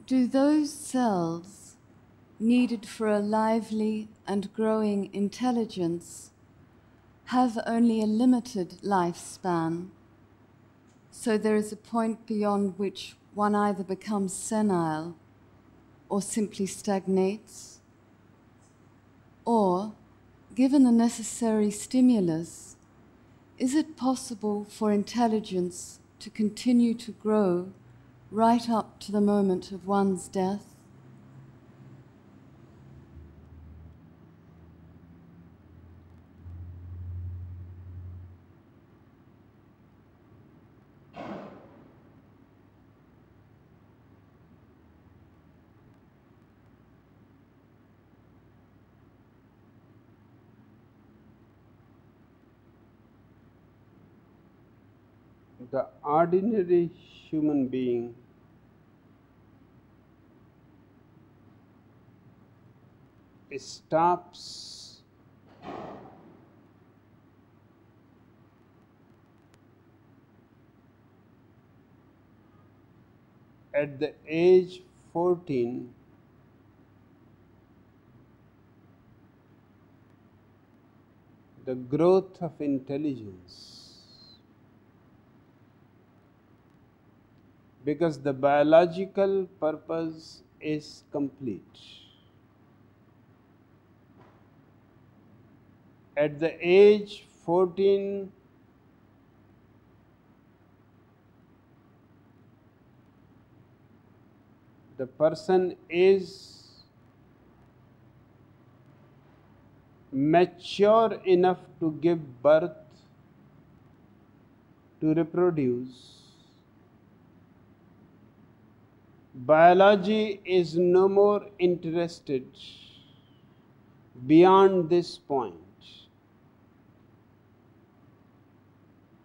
Do those cells needed for a lively and growing intelligence have only a limited lifespan, so there is a point beyond which one either becomes senile or simply stagnates? Or, given the necessary stimulus, is it possible for intelligence to continue to grow right up to the moment of one's death? The ordinary human being stops at the age 14 the growth of intelligence, because the biological purpose is complete. At the age 14, the person is mature enough to give birth, to reproduce. Biology is no more interested beyond this point.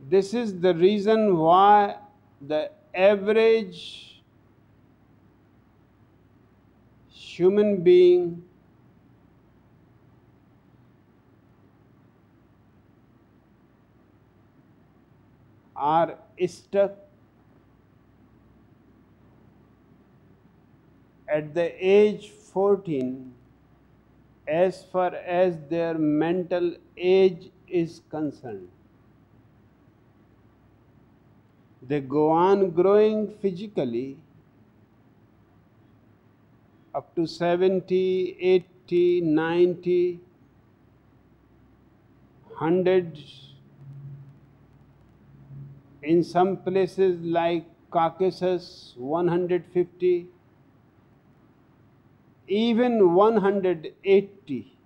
This is the reason why the average human being are stuck at the age 14 as far as their mental age is concerned. They go on growing physically up to 70, 80, 90, 100. In some places like Caucasus, 150, even 180.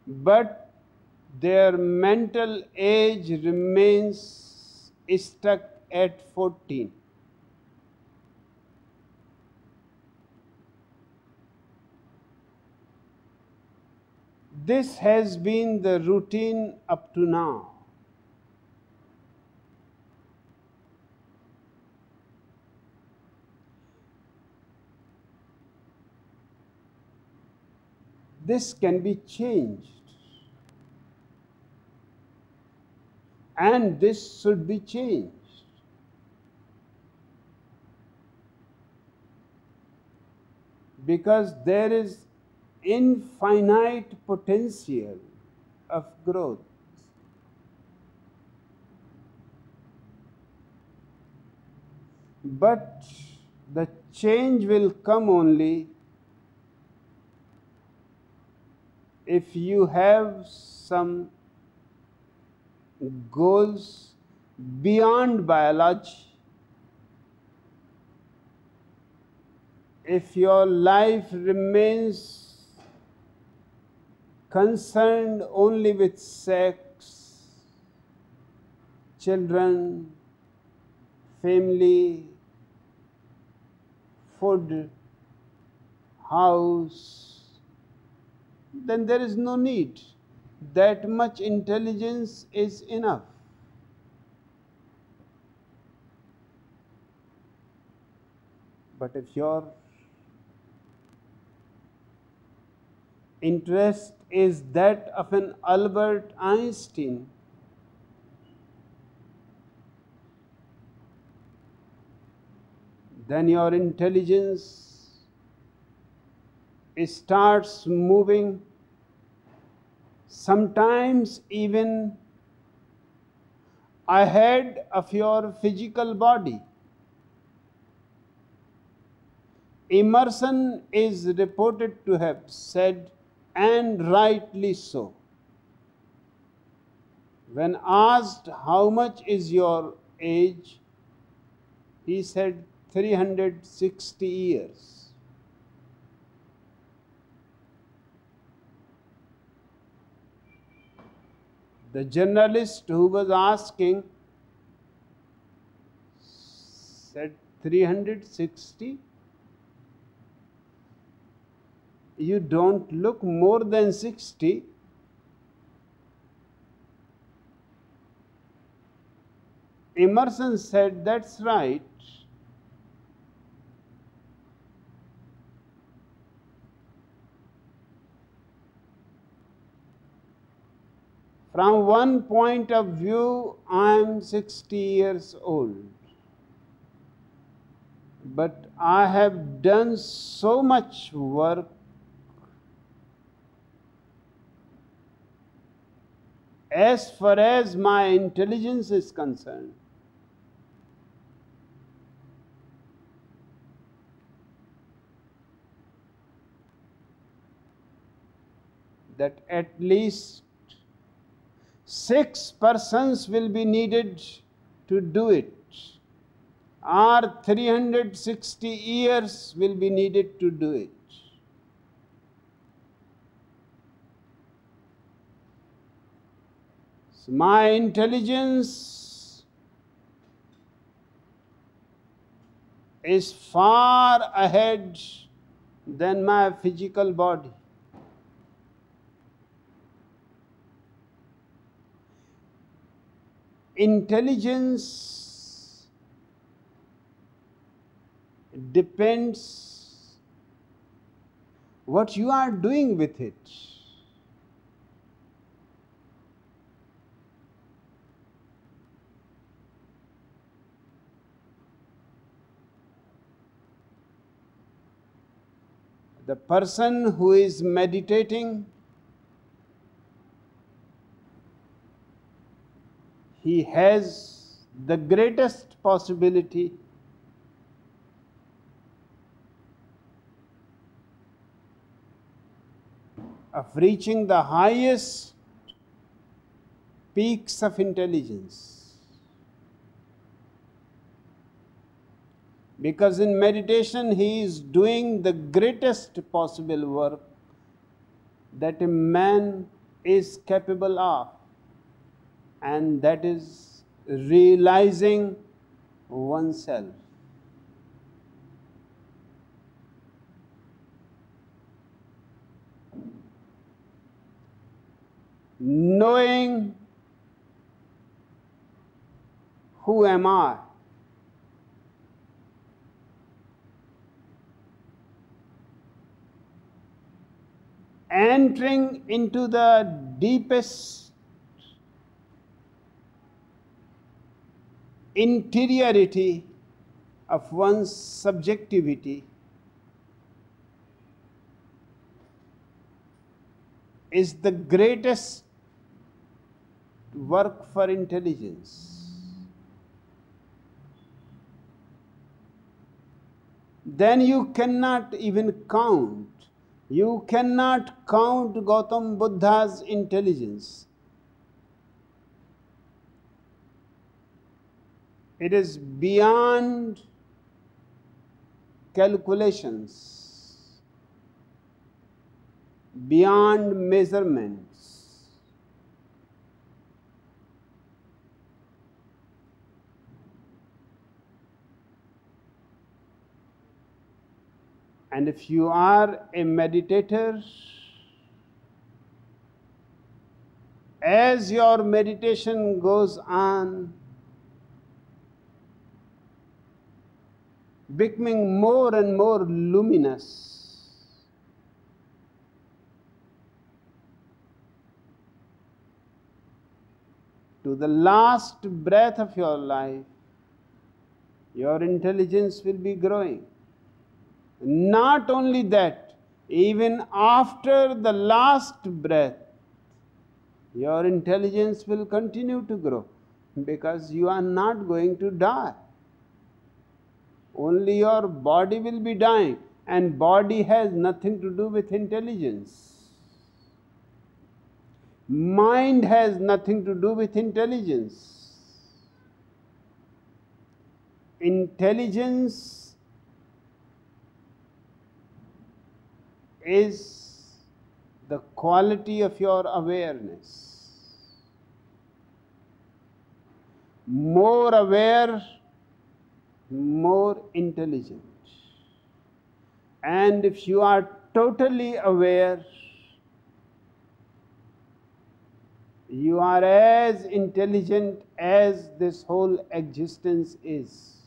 But their mental age remains stuck at 14. This has been the routine up to now. This can be changed, and this should be changed. Because there is infinite potential of growth. But the change will come only if you have some goals beyond biology. If your life remains concerned only with sex, children, family, food, house, then there is no need. That much intelligence is enough. But if your interest is that of an Albert Einstein, then your intelligence starts moving, sometimes even ahead of your physical body. Emerson is reported to have said, and rightly so, when asked how much is your age, he said 360 years. The journalist who was asking said 360? You don't look more than 60. Emerson said, that's right. From one point of view, I am 60 years old. But I have done so much work as far as my intelligence is concerned. That at least 6 persons will be needed to do it, or 360 years will be needed to do it. So my intelligence is far ahead than my physical body. Intelligence depends what you are doing with it. The person who is meditating, he has the greatest possibility of reaching the highest peaks of intelligence. Because in meditation he is doing the greatest possible work that a man is capable of, and that is realizing oneself. Knowing who am I? Entering into the deepest interiority of one's subjectivity is the greatest work for intelligence. Then you cannot even count. You cannot count Gautam Buddha's intelligence. It is beyond calculations, beyond measurements. And if you are a meditator, as your meditation goes on, becoming more and more luminous, to the last breath of your life, your intelligence will be growing. Not only that, even after the last breath, your intelligence will continue to grow, because you are not going to die. Only your body will be dying, and body has nothing to do with intelligence. Mind has nothing to do with intelligence. Intelligence is the quality of your awareness. More aware, more intelligent. And if you are totally aware, you are as intelligent as this whole existence is.